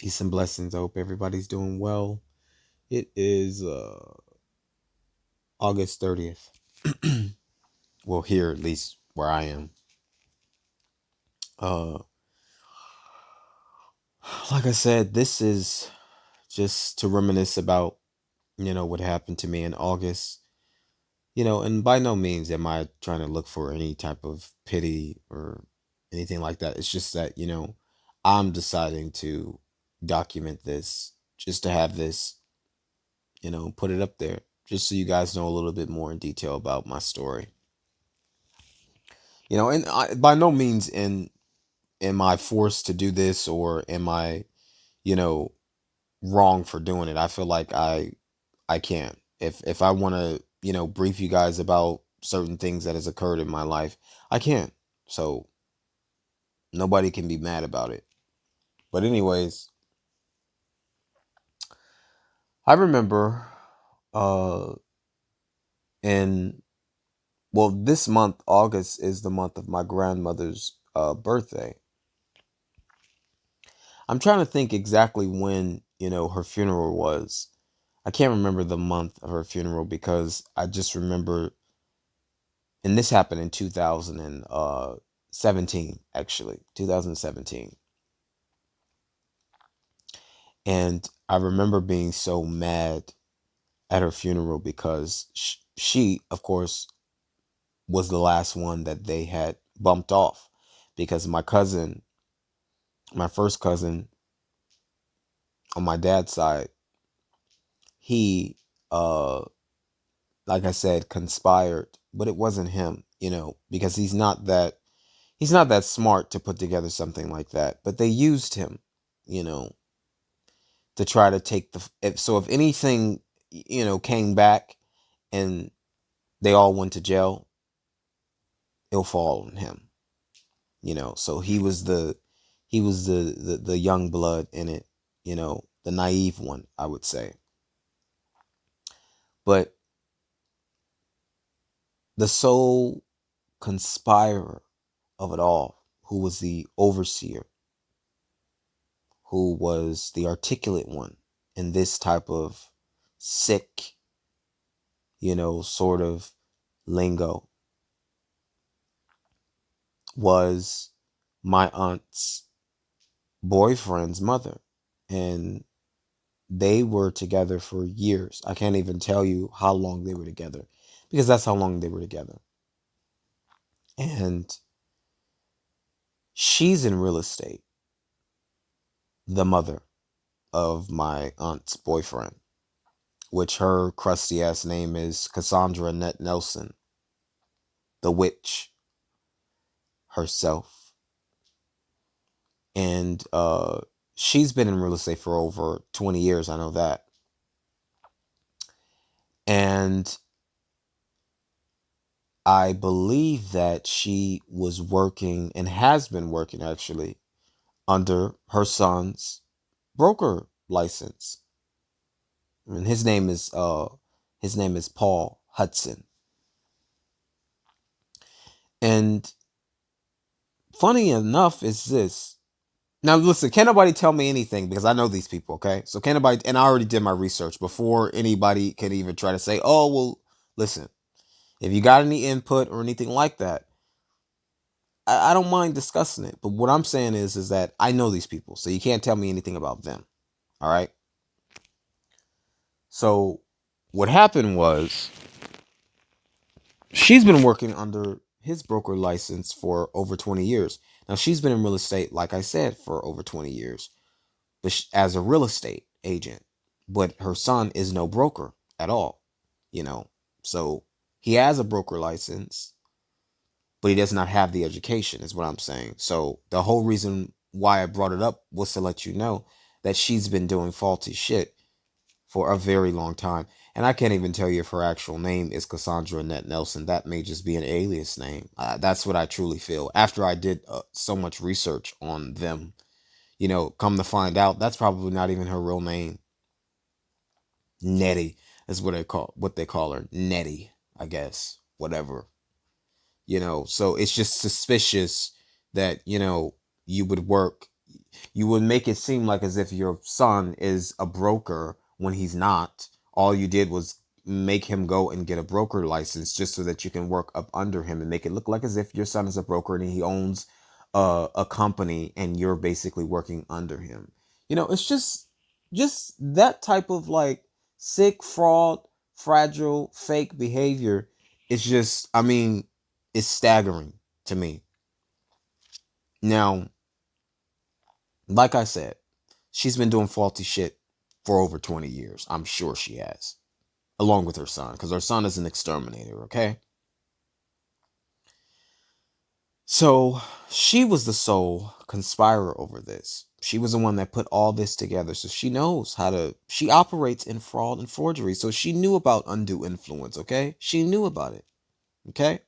Peace and blessings. I hope everybody's doing well. It is August 30th. Well, here at least where I am. Uh like I said, this is just to reminisce about, what happened to me in August. And by no means am I trying to look for any type of pity or anything like that. It's just that, I'm deciding to document this just to have this, put it up there just so you guys know a little bit more in detail about my story. And by no means am I forced to do this, or am I, you know, wrong for doing it. I feel like I can. If I want to, brief you guys about certain things that has occurred in my life, I can. So nobody can be mad about it. But anyways, I remember uh in well, this month, August, is the month of my grandmother's birthday. I'm trying to think exactly when, her funeral was. I can't remember the month of her funeral because I just remember, and this happened in 2017, actually, 2017. And I remember being so mad at her funeral because she, of course, was the last one that they had bumped off, because my cousin, my first cousin on my dad's side, he, uh, like I said, conspired, but it wasn't him, because he's not that smart to put together something like that. But they used him, you know, to try to take if anything, came back and they all went to jail, it'll fall on him, So he was the young blood in it, the naive one, I would say. But the sole conspirer of it all, who was the overseer, who was the articulate one in this type of sick, sort of lingo, was my aunt's boyfriend's mother. And they were together for years. I can't even tell you how long they were together, because that's how long they were together. And she's in real estate, the mother of my aunt's boyfriend, which her crusty ass name is Cassandra Annette Nelson, the witch herself. And she's been in real estate for over 20 years, I know that. And I believe that she was working, and has been working actually, under her son's broker license. And his name is Paul Hudson. And funny enough is this. Now listen, can't nobody tell me anything, because I know these people, okay? So can't nobody, and I already did my research before anybody can even try to say, "Oh, well, listen, if you got any input or anything like that, I don't mind discussing it." But what I'm saying is that I know these people, so you can't tell me anything about them. All right. So what happened was, she's been working under his broker license for over 20 years. Now she's been in real estate, like I said, for over 20 years, but as a real estate agent. But her son is no broker at all, you know. So he has a broker license, but he does not have the education, is what I'm saying. So the whole reason why I brought it up was to let you know that she's been doing faulty shit for a very long time. And I can't even tell you if her actual name is Cassandra Annette Nelson. That may just be an alias name. That's what I truly feel. After I did so much research on them, come to find out, that's probably not even her real name. Nettie is what they call her. Nettie, I guess. Whatever. So it's just suspicious that, you would work. you would make it seem like as if your son is a broker when he's not. All you did was make him go and get a broker license just so that you can work up under him and make it look like as if your son is a broker and he owns a company and you're basically working under him. It's just that type of like sick fraud, fragile, fake behavior. It's just, I mean, it's staggering to me. Now, like I said, she's been doing faulty shit for over 20 years. I'm sure she has, along with her son, because her son is an exterminator, okay? So she was the sole conspirer over this. She was the one that put all this together. So she knows she operates in fraud and forgery. So she knew about undue influence, okay? She knew about it, okay?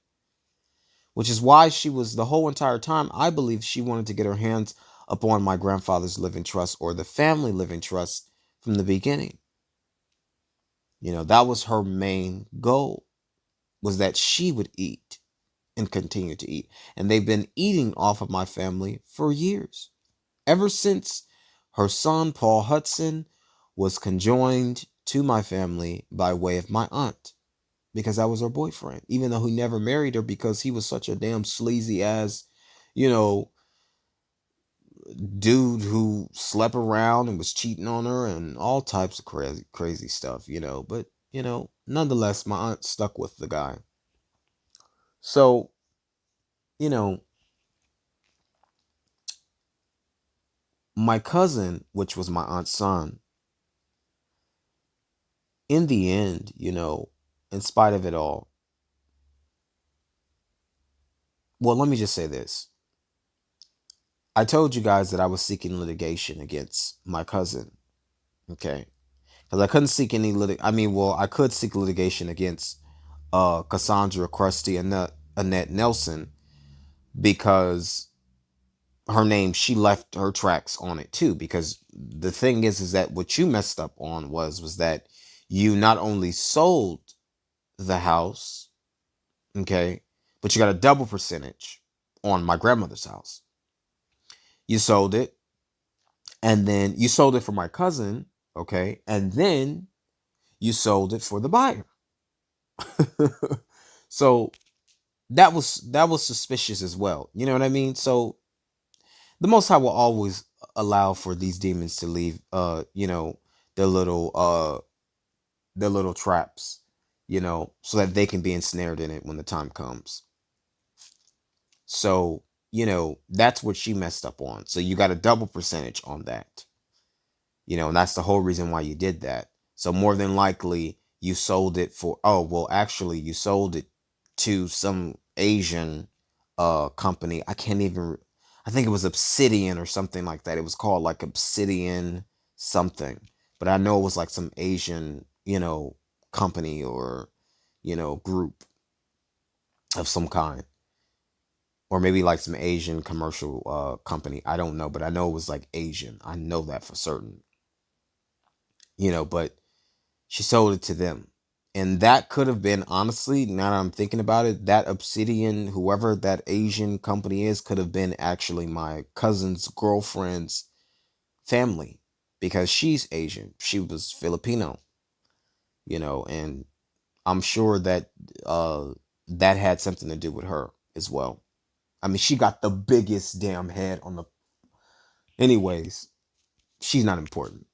Which is why she was the whole entire time, I believe she wanted to get her hands upon my grandfather's living trust or the family living trust from the beginning. That was her main goal, was that she would eat and continue to eat. And they've been eating off of my family for years. Ever since her son, Paul Hudson, was conjoined to my family by way of my aunt, because I was her boyfriend, even though he never married her because he was such a damn sleazy ass, you know, dude who slept around and was cheating on her and all types of crazy stuff. But, nonetheless, my aunt stuck with the guy. So, you know, my cousin, which was my aunt's son, in the end, in spite of it all, well, let me just say this. I told you guys that I was seeking litigation against my cousin, okay? Because I couldn't seek any I mean, well, I could seek litigation against Cassandra Krusty Annette Nelson, because her name, she left her tracks on it too. Because the thing is that what you messed up on was that you not only sold the house, okay, but you got a double percentage on my grandmother's house. You sold it, and then you sold it for my cousin, okay, and then you sold it for the buyer. So that was suspicious as well. You know what I mean? So the Most High will always allow for these demons to leave, their little their little traps, so that they can be ensnared in it when the time comes. So, that's what she messed up on. So you got a double percentage on that. And that's the whole reason why you did that. So more than likely you sold it for, oh, well, actually you sold it to some Asian company. I think it was Obsidian or something like that. It was called like Obsidian something. But I know it was like some Asian, company or, group of some kind. Or maybe like some Asian commercial company. I don't know, but I know it was like Asian. I know that for certain. But she sold it to them. And that could have been, honestly, now that I'm thinking about it, that Obsidian, whoever that Asian company is, could have been actually my cousin's girlfriend's family, because she's Asian. She was Filipino, and I'm sure that that had something to do with her as well. I mean, she got the biggest damn head on the. Anyways, she's not important.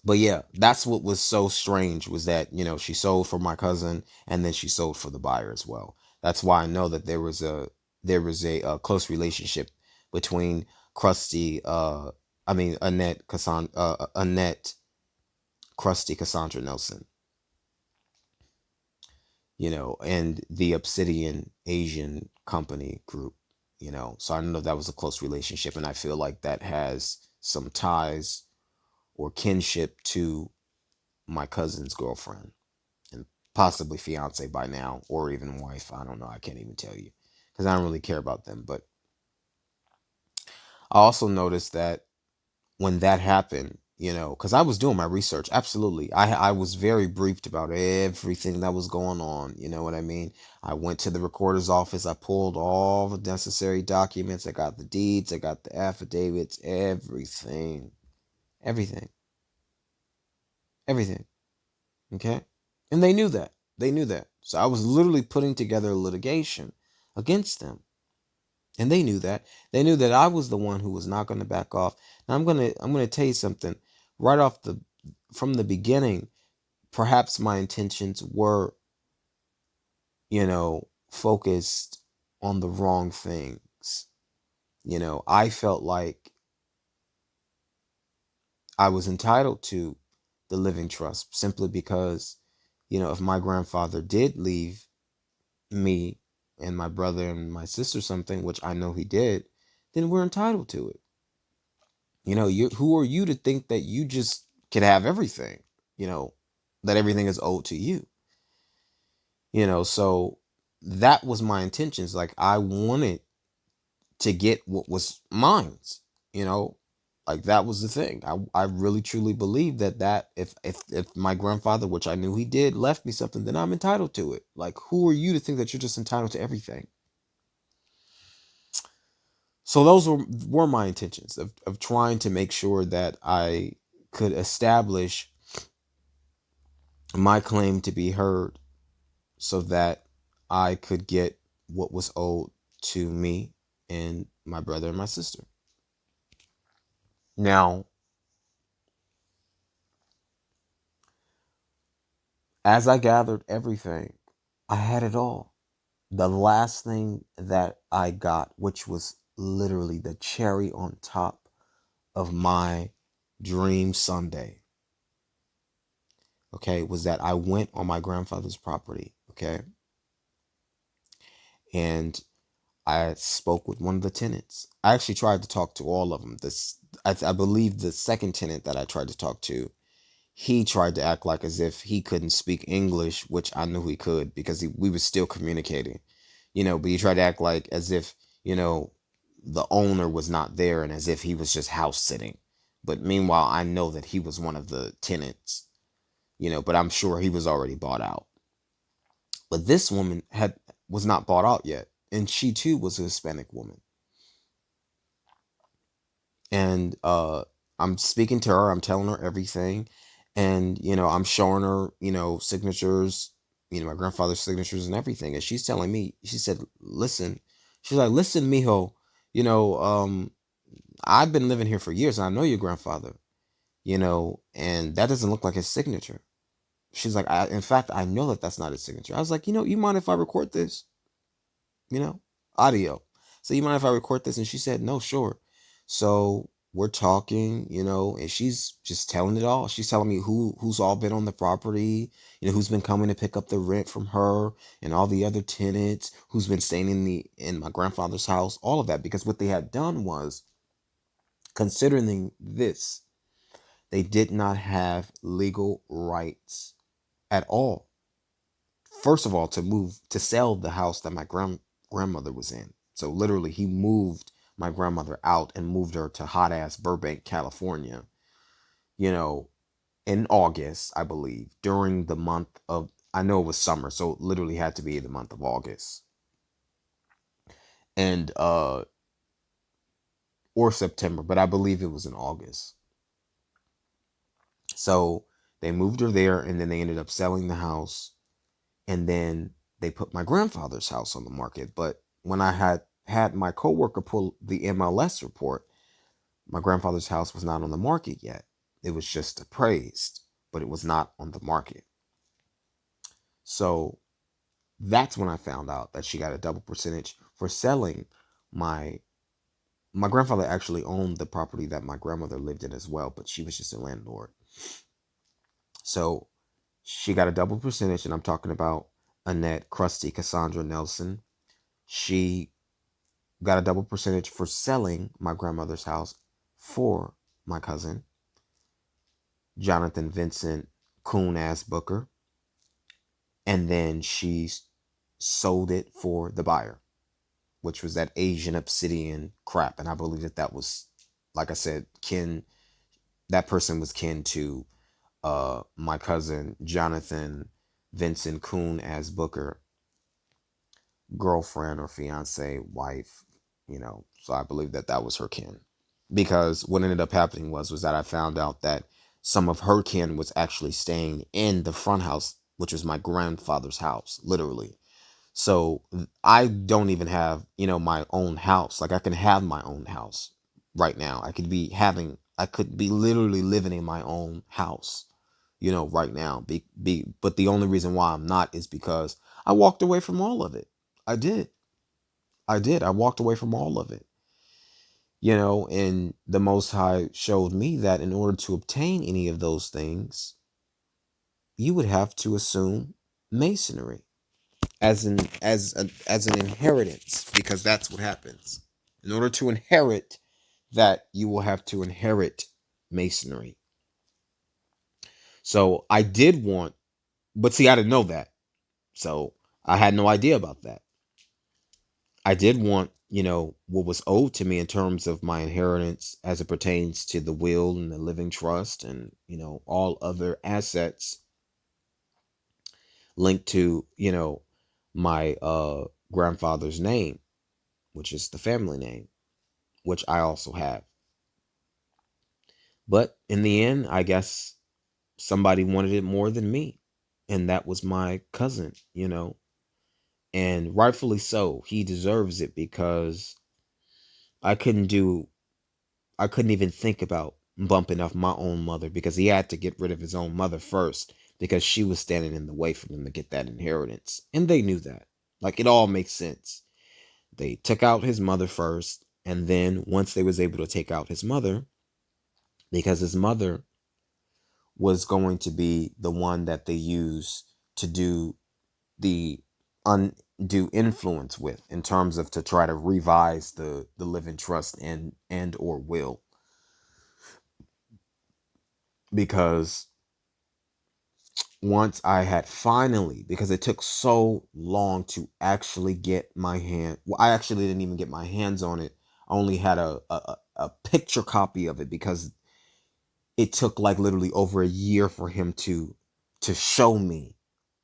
But yeah, that's what was so strange, was that, she sold for my cousin and then she sold for the buyer as well. That's why I know that there was a close relationship between Krusty, I mean Annette Krusty Cassandra Nelson, and the Obsidian Asian company group, So I know that was a close relationship, and I feel like that has some ties or kinship to my cousin's girlfriend and possibly fiance by now, or even wife. I don't know. I can't even tell you, because I don't really care about them. But I also noticed that when that happened, Because I was doing my research. Absolutely. I was very briefed about everything that was going on. You know what I mean? I went to the recorder's office. I pulled all the necessary documents. I got the deeds. I got the affidavits, everything. Everything. Everything. Okay? And they knew that. They knew that. So I was literally putting together a litigation against them. And they knew that. They knew that I was the one who was not going to back off. Now I'm going to tell you something right off the from the beginning. Perhaps my intentions were, focused on the wrong things. I felt like I was entitled to the living trust simply because, if my grandfather did leave me and my brother and my sister something, which I know he did, then we're entitled to it. Who are you to think that you just could have everything, you know, that everything is owed to you? So that was my intentions. Like I wanted to get what was mine, you know, like that was the thing. I really truly believed that if my grandfather, which I knew he did, left me something, then I'm entitled to it. Like who are you to think that you're just entitled to everything? So those were my intentions of trying to make sure that I could establish my claim to be heard so that I could get what was owed to me and my brother and my sister. Now, as I gathered everything, I had it all. The last thing that I got, which was literally the cherry on top of my dream Sunday, okay, was that I went on my grandfather's property, okay, and I spoke with one of the tenants. I actually tried to talk to all of them. I believe the second tenant that I tried to talk to, he tried to act like as if he couldn't speak English, which I knew he could because we were still communicating, but he tried to act like as if, you know, the owner was not there and as if he was just house sitting. But meanwhile, I know that he was one of the tenants, but I'm sure he was already bought out. But this woman was not bought out yet, and she too was a Hispanic woman. And I'm speaking to her, I'm telling her everything, and I'm showing her, signatures, my grandfather's signatures and everything, and she's telling me, she said, listen, she's like, listen, mijo, you know, um, I've been living here for years, and I know your grandfather, and that doesn't look like his signature. She's like, in fact, I know that that's not his signature. I was like, you mind if I record this? you know, audio. So you mind if I record this? And she said, no, sure. So we're talking, and she's just telling it all. She's telling me who's all been on the property, who's been coming to pick up the rent from her and all the other tenants, who's been staying in my grandfather's house, all of that. Because what they had done was, considering this, they did not have legal rights at all. First of all, to sell the house that my grandmother was in. So literally, he moved my grandmother out and moved her to hot ass Burbank, California. You know, in August, I believe, during the month of, I know it was summer, so it literally had to be the month of August, and or September, but I believe it was in August. So they moved her there, and then they ended up selling the house, and then they put my grandfather's house on the market. But when I had my coworker pull the MLS report, my grandfather's house was not on the market yet. It was just appraised, but it was not on the market. So that's when I found out that she got a double percentage for selling my my grandfather actually owned the property that my grandmother lived in as well, but she was just a landlord. So she got a double percentage, and I'm talking about Annette Krusty Cassandra Nelson. She got a double percentage for selling my grandmother's house for my cousin, Jonathan Vincent Coon Ass Booker. And then she sold it for the buyer, which was that Asian obsidian crap. And I believe that was, like I said, Ken. That person was kin to my cousin Jonathan Vincent Kuhn as Booker, girlfriend or fiance, wife, So I believe that that was her kin. Because what ended up happening was that I found out that some of her kin was actually staying in the front house, which was my grandfather's house, literally. So I don't even have, my own house. Like I can have my own house right now. I could be literally living in my own house, right now. But the only reason why I'm not is because I walked away from all of it. I did. I did. I walked away from all of it. And the Most High showed me that in order to obtain any of those things, you would have to assume masonry as an inheritance, because that's what happens. In order to inherit that, you will have to inherit masonry. So I did want, but see, I didn't know that. So I had no idea about that. I did want, what was owed to me in terms of my inheritance as it pertains to the will and the living trust and, all other assets linked to, my grandfather's name, which is the family name, which I also have. But in the end, I guess somebody wanted it more than me. And that was my cousin. And rightfully so. He deserves it because I couldn't do I couldn't even think about bumping off my own mother because he had to get rid of his own mother first because she was standing in the way for them to get that inheritance. And they knew that. Like it all makes sense. They took out his mother first, and then once they was able to take out his mother, because his mother was going to be the one that they use to do the undue influence with in terms of to try to revise the living trust and or will, because once I had finally, because it took so long to actually get my hand, well, I actually didn't even get my hands on it. I only had a picture copy of it because it took like literally over a year for him to show me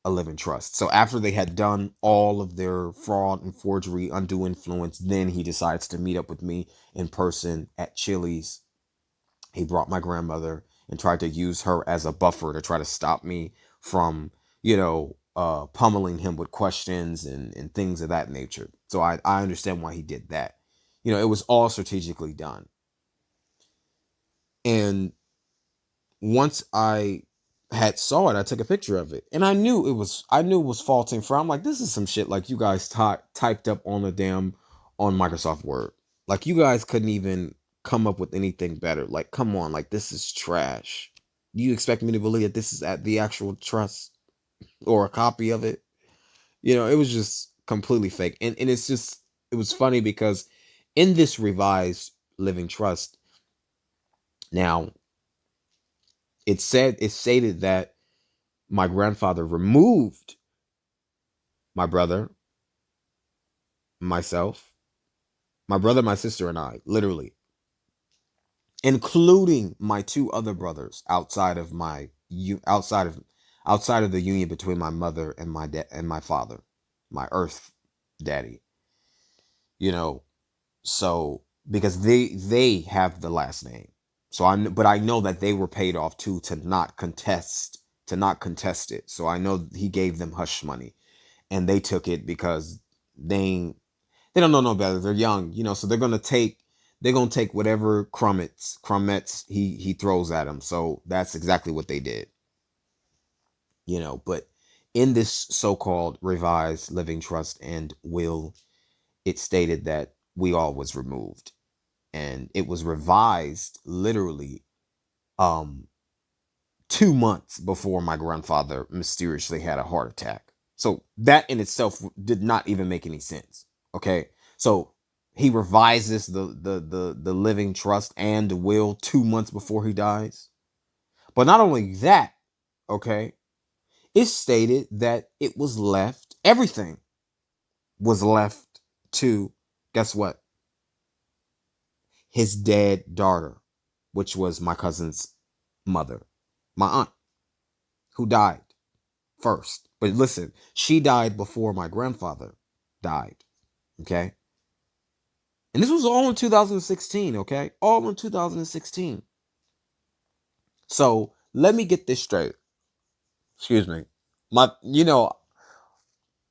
a living trust. So after they had done all of their fraud and forgery, undue influence, then he decides to meet up with me in person at Chili's. He brought my grandmother and tried to use her as a buffer to try to stop me from, pummeling him with questions and things of that nature. So I understand why he did that. It was all strategically done. And once I had saw it, I took a picture of it, and I knew it was faulting for. I'm like, this is some shit like you guys typed up on Microsoft Word. Like you guys couldn't even come up with anything better. Like, come on, like this is trash. Do you expect me to believe that this is at the actual trust or a copy of it? It was just completely fake, and it was funny because in this revised living trust now it stated that my grandfather removed my brother, myself, my brother, my sister, and I, literally, including my two other brothers outside of the union between my mother and my father, my earth daddy. You know, so because they have the last name, so but I know that they were paid off too to not contest it. So I know he gave them hush money, and they took it because they they don't know no better. They're young, so they're gonna take whatever crumbets he throws at them. So that's exactly what they did. But in this so-called revised living trust and will, it stated that we all was removed, and it was revised literally um 2 months before my grandfather mysteriously had a heart attack. So that in itself did not even make any sense. Okay. So he revises the living trust and the will 2 months before he dies. But not only that, okay, it stated that everything was left to, guess what? His dead daughter. which was my cousin's mother, my aunt, who died first. But listen, she died before my grandfather died. Okay. And this was all in 2016. Okay. All in 2016. So let me get this straight. Excuse me.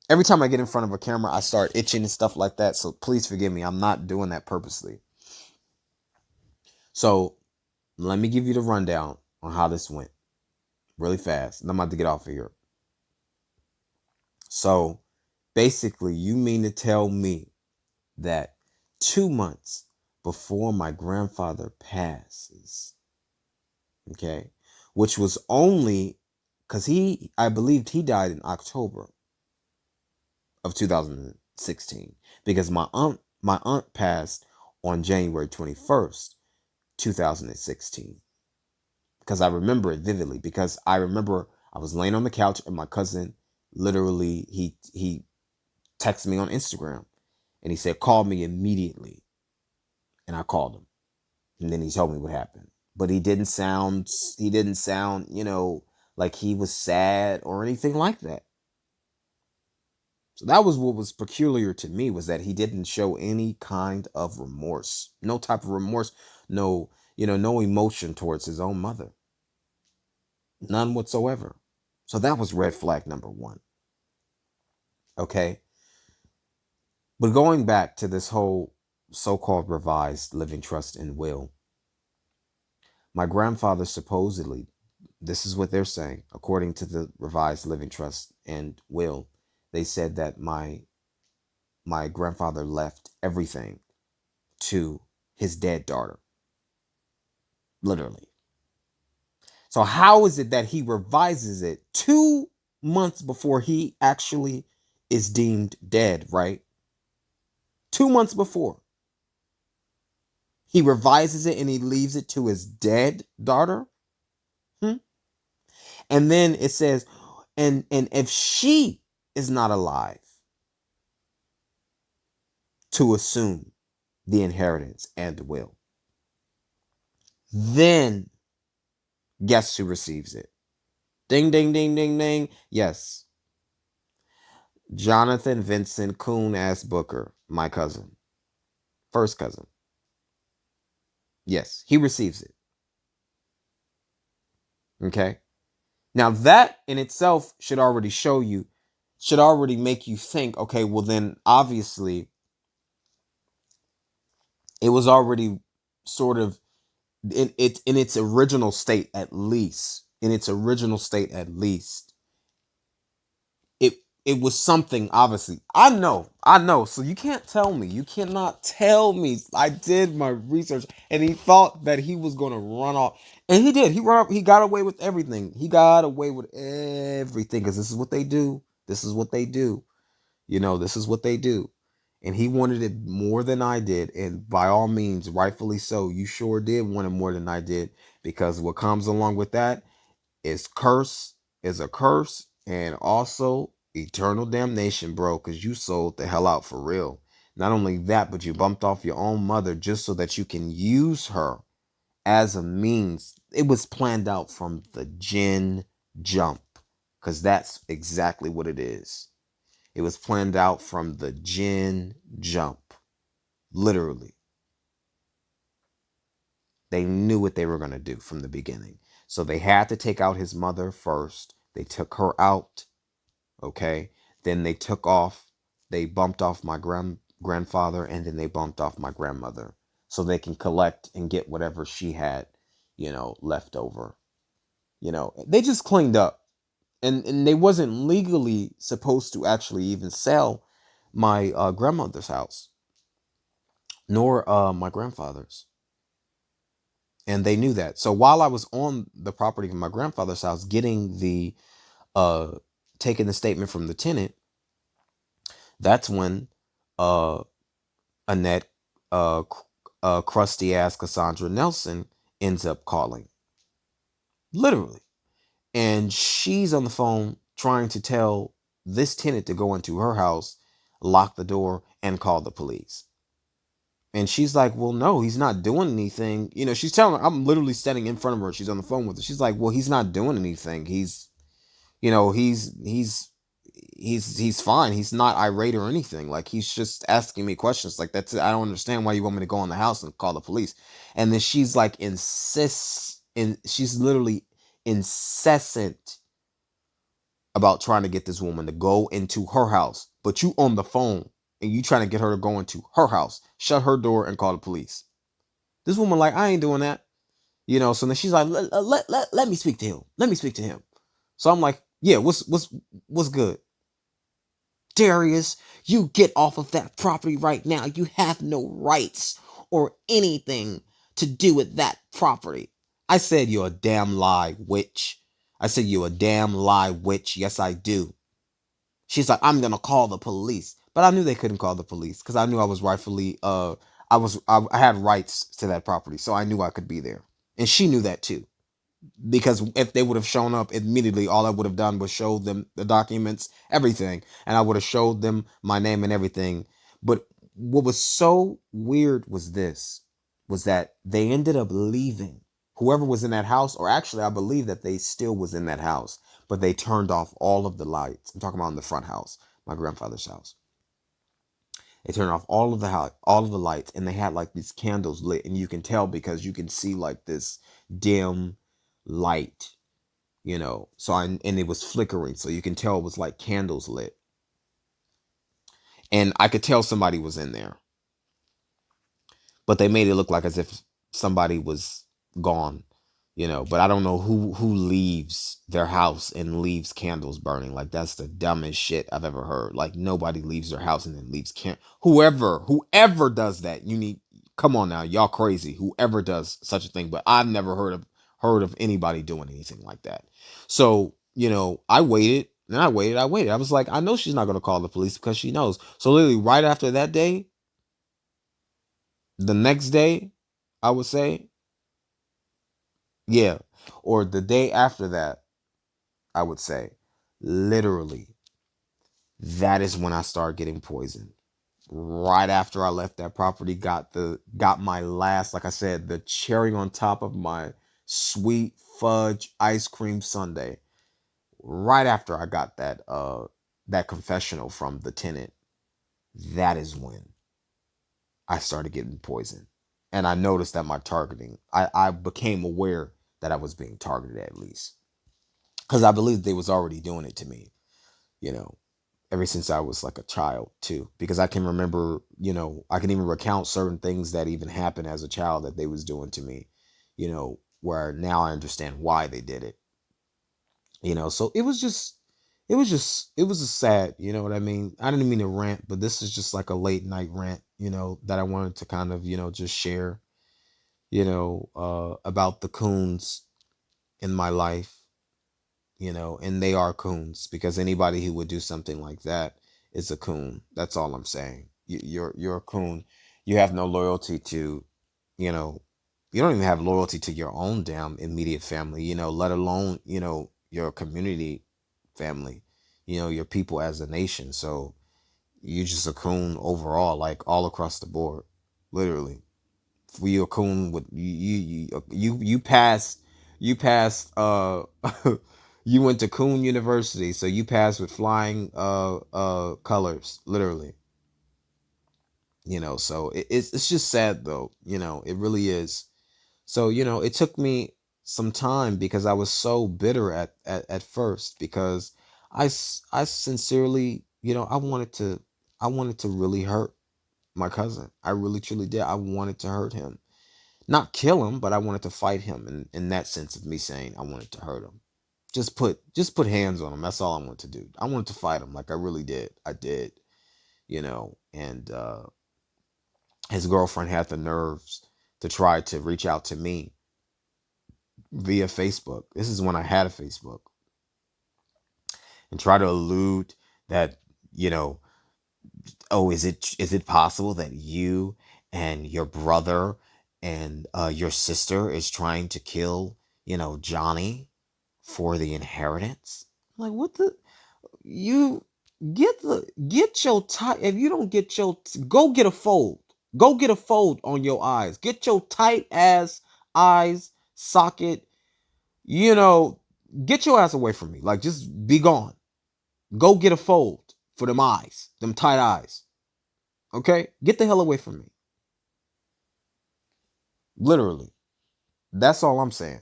Every time I get in front of a camera, I start itching and stuff like that. So please forgive me. I'm not doing that purposely. So let me give you the rundown on how this went really fast. And I'm about to get off of here. So basically, you mean to tell me that 2 months before my grandfather passes, okay, which was only because I believed he died in October of 2016, because my aunt passed on January 21st, 2016. Because I remember it vividly, because I remember I was laying on the couch and my cousin literally he texted me on Instagram and he said, call me immediately. And I called him. And then he told me what happened. But he didn't sound, like he was sad or anything like that. So that was what was peculiar to me, was that he didn't show any kind of remorse. No type of remorse, no emotion towards his own mother. None whatsoever. So that was red flag number one. Okay. But going back to this whole so-called revised living trust and will, my grandfather supposedly, this is what they're saying, according to the revised living trust and will, they said that my grandfather left everything to his dead daughter. Literally. So how is it that he revises it 2 months before he actually is deemed dead, right? 2 months before. He revises it and he leaves it to his dead daughter. Hmm? And then it says, and if she is not alive to assume the inheritance and the will, then guess who receives it? Ding, ding, ding, ding, ding. Yes. Jonathan Vincent Coon Ass Booker, my cousin. First cousin. Yes, he receives it. Okay. Now that in itself should already make you think, okay, well then obviously it was already sort of in its original state, at least. In its original state, at least. It it was something, obviously. I know. So you cannot tell me. I did my research and he thought that he was gonna run off. And he did. He got away with everything. He got away with everything. Because this is what they do. This is what they do. This is what they do. And he wanted it more than I did. And by all means, rightfully so, you sure did want it more than I did. Because what comes along with that is a curse, and also eternal damnation, bro, because you sold the hell out for real. Not only that, but you bumped off your own mother just so that you can use her as a means. It was planned out from the gin jump, because that's exactly what it is. It was planned out from the gin jump. Literally. They knew what they were going to do from the beginning. So they had to take out his mother first. They took her out. Okay. Then they bumped off my grandfather, and then they bumped off my grandmother so they can collect and get whatever she had, left over. They just cleaned up. And they wasn't legally supposed to actually even sell my grandmother's house, nor my grandfather's. And they knew that. So while I was on the property of my grandfather's house getting uh taking the statement from the tenant, that's when uh Annette, crusty ass Cassandra Nelson, ends up calling. Literally. And she's on the phone trying to tell this tenant to go into her house, lock the door, and call the police. And she's like, well, no, he's not doing anything. She's telling her, I'm literally standing in front of her. She's on the phone with her. She's like, well, he's not doing anything. You know, he's fine. He's not irate or anything. Like, he's just asking me questions. Like, that's it. I don't understand why you want me to go in the house and call the police. And then she's like she's literally incessant about trying to get this woman to go into her house. But you on the phone and you trying to get her to go into her house, shut her door and call the police. This woman like, I ain't doing that. So then she's like, let me speak to him. Let me speak to him. So I'm like, yeah, what's good? Darius, you get off of that property right now. You have no rights or anything to do with that property. I said, you're a damn lie, witch. I said, you're a damn lie, witch. Yes, I do. She's like, I'm gonna call the police. But I knew they couldn't call the police because I knew I was rightfully I had rights to that property. So I knew I could be there. And she knew that too, because if they would have shown up immediately, all I would have done was show them the documents, everything, and I would have showed them my name and everything. But what was so weird was that they ended up leaving. Whoever was in that house, or actually I believe that they still was in that house, but they turned off all of the lights. I'm talking about in the front house, my grandfather's house. They turned off all of the house, all of the lights, and they had like these candles lit, and you can tell because you can see like this dim light, So and it was flickering, so you can tell it was like candles lit, and I could tell somebody was in there, but they made it look like as if somebody was gone, But I don't know who leaves their house and leaves candles burning. Like, that's the dumbest shit I've ever heard. Like, nobody leaves their house and then leaves whoever does that. Come on now, y'all crazy. Whoever does such a thing, but I've never heard of anybody doing anything like that. So, I waited and I waited. I was like, I know she's not gonna call the police because she knows. So literally right after that day, the next day, I would say, yeah, or the day after that, I would say, literally, that is when I started getting poisoned. Right after I left that property, got my last, like I said, the cherry on top of my sweet fudge ice cream sundae. Right after I got that confessional from the tenant, that is when I started getting poisoned. And I noticed that my targeting, I became aware that I was being targeted, at least. Because I believe they was already doing it to me, you know, ever since I was like a child too. Because I can remember, I can even recount certain things that even happened as a child that they was doing to me, where now I understand why they did it. So it was just sad, you know what I mean? I didn't mean to rant, but this is just like a late night rant, that I wanted to kind of, just share, about the coons in my life, and they are coons because anybody who would do something like that is a coon. That's all I'm saying. You're a coon. You have no loyalty to, you know, you don't even have loyalty to your own damn immediate family, let alone, your community family, your people as a nation. So you're just a coon overall, like all across the board, literally. You a coon with you passed you went to Coon University, so you passed with flying colors, literally. So it's just sad though, it really is. So, it took me some time because I was so bitter at first because I sincerely, I wanted to really hurt my cousin. I really truly did. I wanted to hurt him. Not kill him, but I wanted to fight him in that sense of me saying I wanted to hurt him. Just put hands on him. That's all I wanted to do. I wanted to fight him like I really did. I did, and his girlfriend had the nerves to try to reach out to me via Facebook. This is when I had a Facebook, and try to allude that, you know, oh, is it possible that you and your brother and your sister is trying to kill, Johnny for the inheritance? I'm like, what the, you get your tie. If you don't get your, go get a fold. Go get a fold on your eyes. Get your tight ass eyes socket. You know, get your ass away from me. Like, just be gone. Go get a fold for them eyes, them tight eyes. Okay? Get the hell away from me. Literally. That's all I'm saying.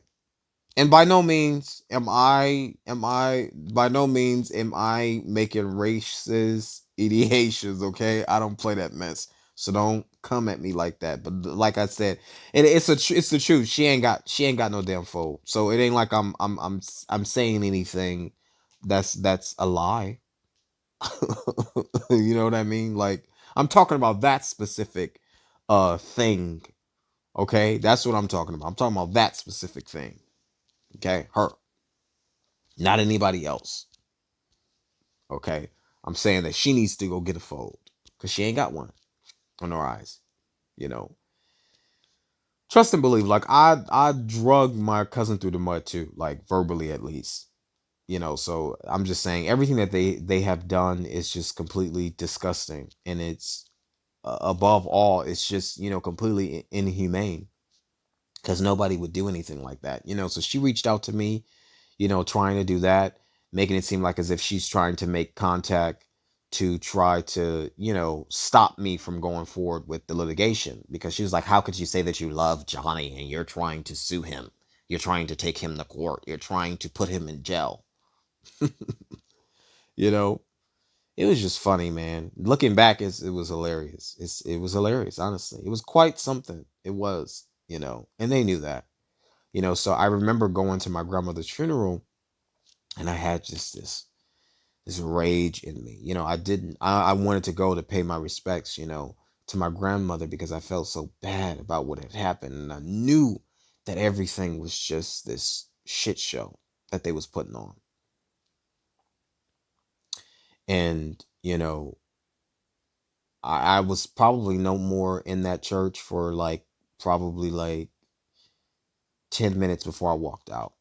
And by no means am I making racist ideations, okay? I don't play that mess. So don't come at me like that. But like I said, it's the truth. She ain't got no damn fold. So it ain't like I'm saying anything that's a lie. You know what I mean? Like, I'm talking about that specific thing, okay? That's what I'm talking about. I'm talking about that specific thing. Okay? Her, not anybody else. Okay? I'm saying that she needs to go get a fold because she ain't got one on her eyes. You know, trust and believe. Like, I drug my cousin through the mud too, like verbally at least. You know, so I'm just saying everything that they have done is just completely disgusting, and it's above all, it's just, completely inhumane because nobody would do anything like that. So she reached out to me, trying to do that, making it seem like as if she's trying to make contact to try to, stop me from going forward with the litigation, because she was like, how could you say that you love Johnny and you're trying to sue him? You're trying to take him to court. You're trying to put him in jail. you know, it was just funny, man. Looking back, it was hilarious. It was hilarious, honestly. It was quite something. It was, and they knew that. So I remember going to my grandmother's funeral, and I had just this rage in me. I didn't I wanted to go to pay my respects, to my grandmother, because I felt so bad about what had happened, and I knew that everything was just this shit show that they was putting on. And, I was probably no more in that church for like probably like 10 minutes before I walked out.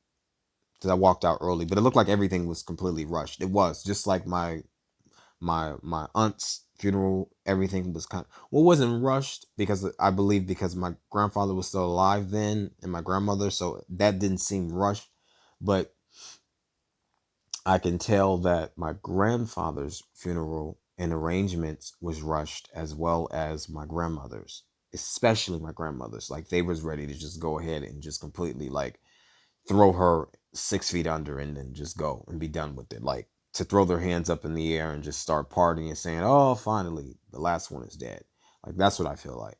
Because I walked out early, but it looked like everything was completely rushed. It was just like my aunt's funeral. Everything was well, wasn't rushed, because I believe because my grandfather was still alive then, and my grandmother, so that didn't seem rushed. But I can tell that my grandfather's funeral and arrangements was rushed, as well as my grandmother's, especially my grandmother's. Like, they was ready to just go ahead and just completely like throw her 6 feet under and then just go and be done with it. Like, to throw their hands up in the air and just start partying and saying, "Oh, finally, the last one is dead." Like, that's what I feel like.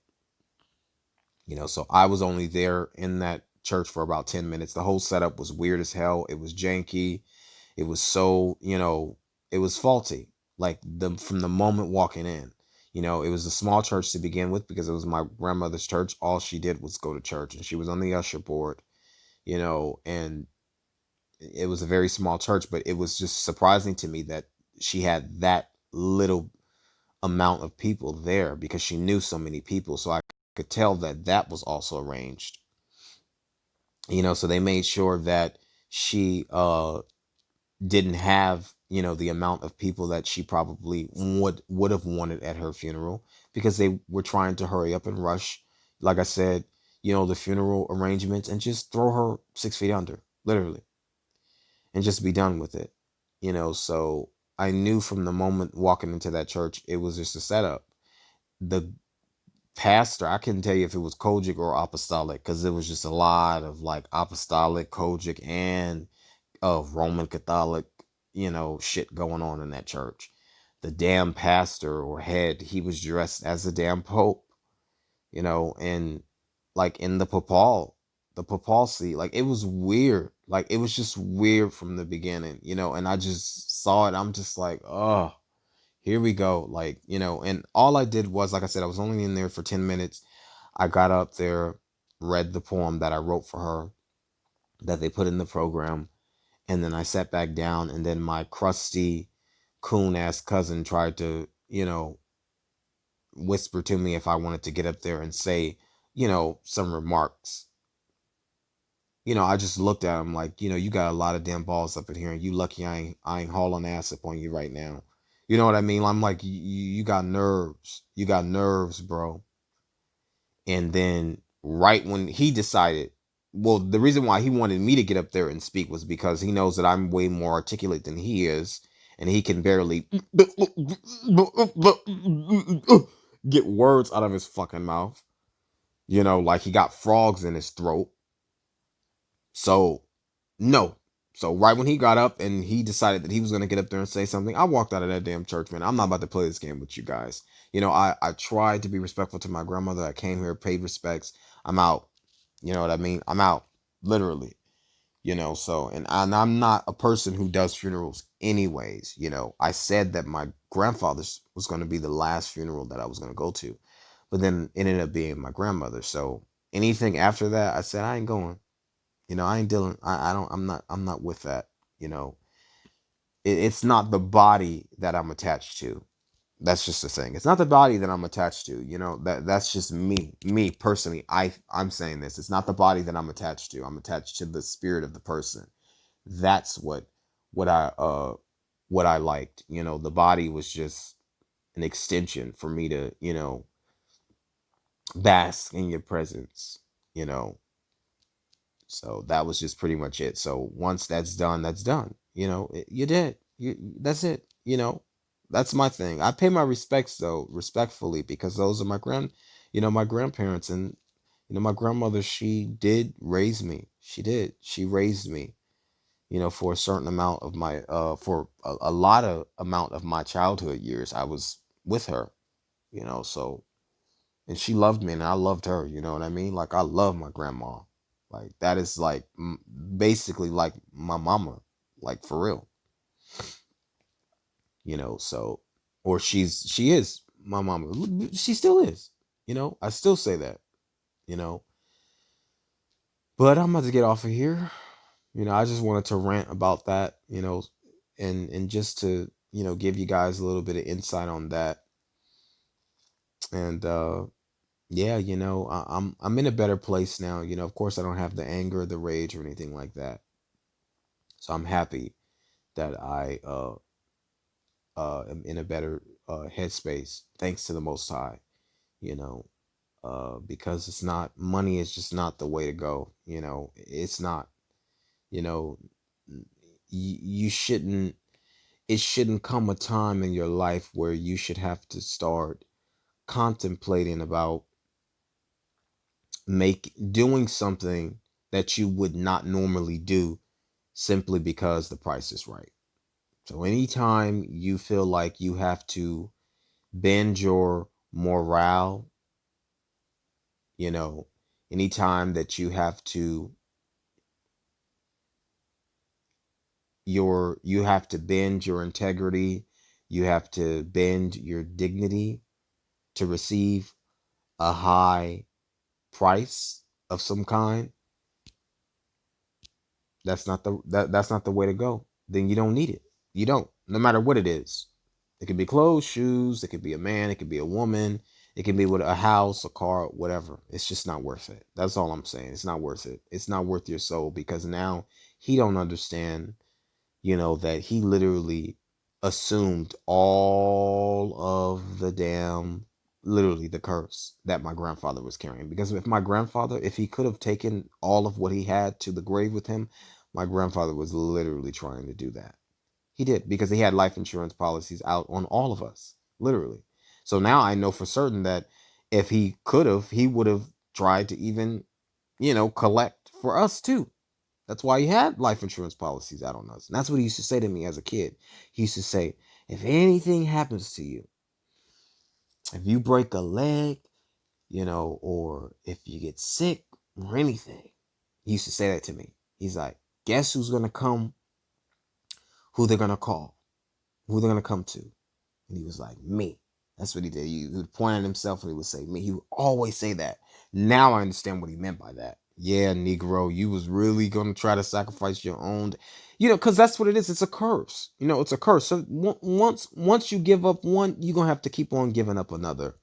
So I was only there in that church for about 10 minutes. The whole setup was weird as hell. It was janky. It was so, it was faulty. Like, from the moment walking in. It was a small church to begin with, because it was my grandmother's church. All she did was go to church, and she was on the usher board, and it was a very small church, but it was just surprising to me that she had that little amount of people there, because she knew so many people. So I could tell that that was also arranged. So they made sure that she didn't have, the amount of people that she probably would have wanted at her funeral, because they were trying to hurry up and rush, like I said, the funeral arrangements, and just throw her 6 feet under, literally, and just be done with it. So I knew from the moment walking into that church, it was just a setup. The pastor, I couldn't tell you if it was Kojic or apostolic, because it was just a lot of like apostolic, Kojic, and of Roman Catholic, shit going on in that church. The damn pastor or head, he was dressed as the damn pope, and like in the papacy, like, it was weird. Like, it was just weird from the beginning, and I just saw it. I'm just like, oh, here we go. Like, and all I did was, like I said, I was only in there for 10 minutes. I got up there, read the poem that I wrote for her, that they put in the program, and then I sat back down, and then my crusty coon ass cousin tried to, whisper to me if I wanted to get up there and say, some remarks. I just looked at him like, you got a lot of damn balls up in here, and you lucky I ain't hauling ass up on you right now. You know what I mean? I'm like, you got nerves. You got nerves, bro. And then right when he decided, well, the reason why he wanted me to get up there and speak was because he knows that I'm way more articulate than he is, and he can barely get words out of his fucking mouth. Like he got frogs in his throat. So, no. So right when he got up and he decided that he was going to get up there and say something, I walked out of that damn church, man. I'm not about to play this game with you guys. I tried to be respectful to my grandmother. I came here, paid respects. I'm out. You know what I mean? I'm out, literally. So and I'm not a person who does funerals anyways. I said that my grandfather's was going to be the last funeral that I was going to go to, but then it ended up being my grandmother. So anything after that, I said I ain't going. I ain't dealing. I don't. I'm not with that. You know, it's not the body that I'm attached to. That's just the thing. It's not the body that I'm attached to. That's just me personally. I'm saying this. It's not the body that I'm attached to. I'm attached to the spirit of the person. That's what I what I liked. The body was just an extension for me to bask in your presence. You know, So that was just pretty much it. So once that's done, that's done. You did. That's it. That's my thing. I pay my respects though, respectfully, because those are my grandparents, and my grandmother. She did raise me. She did. She raised me. For a certain amount of for a lot of amount of my childhood years, I was with her. So and she loved me and I loved her. You know what I mean? Like I love my grandma. Like that is like basically like my mama, like for real. So or she is my mama. She still is. I still say that. You know, but I'm about to get off of here. I just wanted to rant about that. And just to give you guys a little bit of insight on that. And yeah, I'm in a better place now. Of course I don't have the anger, the rage or anything like that. So I'm happy that I am in a better headspace thanks to the most high, you know. Because it's not money is just not the way to go, It's not, you know, you shouldn't it shouldn't come a time in your life where you should have to start contemplating about make doing something that you would not normally do simply because the price is right. So anytime you feel like you have to bend your morale, you know, anytime that you have to you have to bend your integrity, you have to bend your dignity to receive a high price of some kind, that's not the way to go. Then you don't need it. You don't. No matter what it is. It could be clothes, shoes, it could be a man, it could be a woman, it can be with a house, a car, whatever. It's just not worth it. That's all I'm saying. It's not worth it. It's not worth your soul because now he don't understand, that he literally assumed all of the damn literally the curse that my grandfather was carrying. Because if he could have taken all of what he had to the grave with him, my grandfather was literally trying to do that. He did because he had life insurance policies out on all of us, literally. So now I know for certain that if he could have, he would have tried to even, collect for us too. That's why he had life insurance policies out on us. And that's what he used to say to me as a kid. He used to say, if anything happens to you, if you break a leg, or if you get sick or anything, he used to say that to me. He's like, guess who's going to come, who they're going to call, who they're going to come to. And he was like, me. That's what he did. He would point at himself and he would say, me. He would always say that. Now I understand what he meant by that. Yeah, Negro, you was really going to try to sacrifice your own, because that's what it is. It's a curse. It's a curse. So once you give up one, you're going to have to keep on giving up another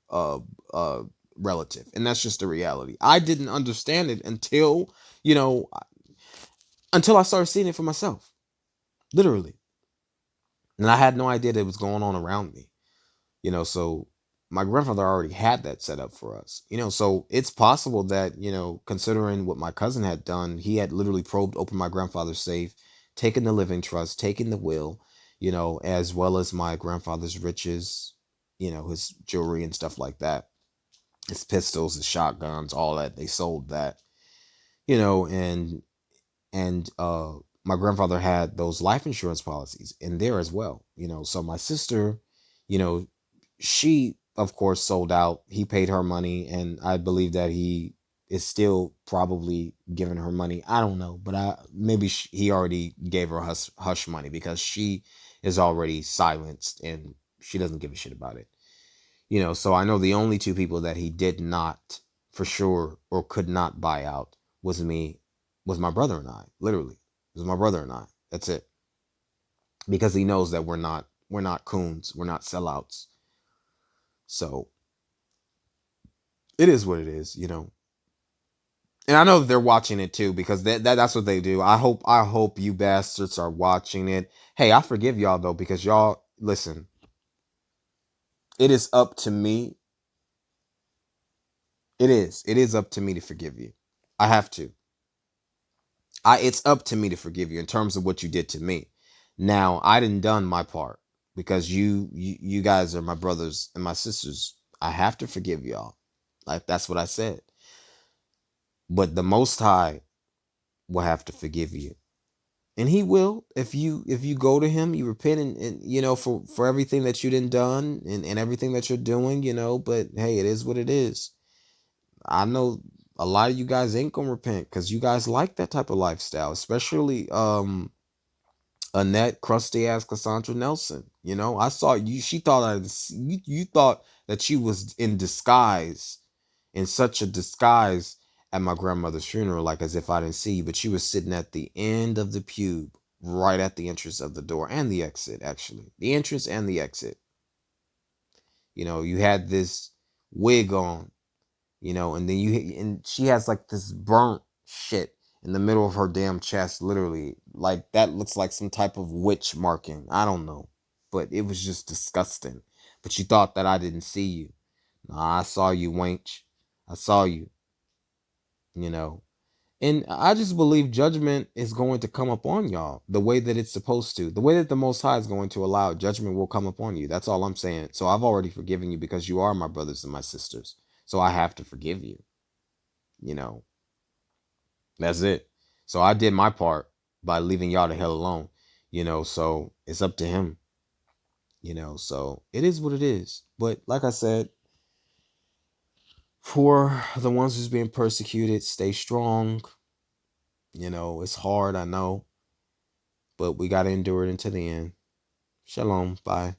relative. And that's just the reality. I didn't understand it until I started seeing it for myself, literally. And I had no idea that it was going on around me, so my grandfather already had that set up for us. So it's possible that, considering what my cousin had done, he had literally probed open my grandfather's safe, taken the living trust, taken the will, as well as my grandfather's riches, his jewelry and stuff like that, his pistols, his shotguns, all that. They sold that, and my grandfather had those life insurance policies in there as well. So my sister, you know she of course sold out. He paid her money, and I believe that he is still probably giving her money. I don't know, but I maybe he already gave her hush money, because she is already silenced and she doesn't give a shit about it. So I know the only two people that he did not, for sure, or could not buy out was my brother and I. Literally, it was my brother and I. That's it. Because he knows that we're not coons, we're not sellouts. So it is what it is. And I know that they're watching it too, because that's what they do. I hope you bastards are watching it. Hey, I forgive y'all though, because y'all listen. It is up to me. It is up to me to forgive you. I have to. It's up to me to forgive you in terms of what you did to me. Now, I didn't done my part, because you guys are my brothers and my sisters. I have to forgive y'all. Like, that's what I said. But the Most High will have to forgive you. And he will, if you go to him, you repent, and for everything that you didn't done, and everything that you're doing. But hey, it is what it is. I know a lot of you guys ain't gonna repent, because you guys like that type of lifestyle, especially Annette, crusty ass Cassandra Nelson. I saw you. She thought you thought that she was in disguise, in such a disguise, at my grandmother's funeral, like as if I didn't see you. But she was sitting at the end of the pew, right at the entrance of the door and the exit. Actually, the entrance and the exit. You had this wig on, and then and she has like this burnt shit in the middle of her damn chest, literally. Like, that looks like some type of witch marking. I don't know, but it was just disgusting. But you thought that I didn't see you. Nah, I saw you, wench. I saw you. You know. And I just believe judgment is going to come upon y'all the way that it's supposed to. The way that the Most High is going to allow judgment will come upon you. That's all I'm saying. So I've already forgiven you, because you are my brothers and my sisters. So I have to forgive you. You know, that's it. So I did my part by leaving y'all the hell alone. So it's up to him. So it is what it is. But like I said, for the ones who's being persecuted, stay strong. It's hard, I know, but we got to endure it until the end. Shalom. Bye.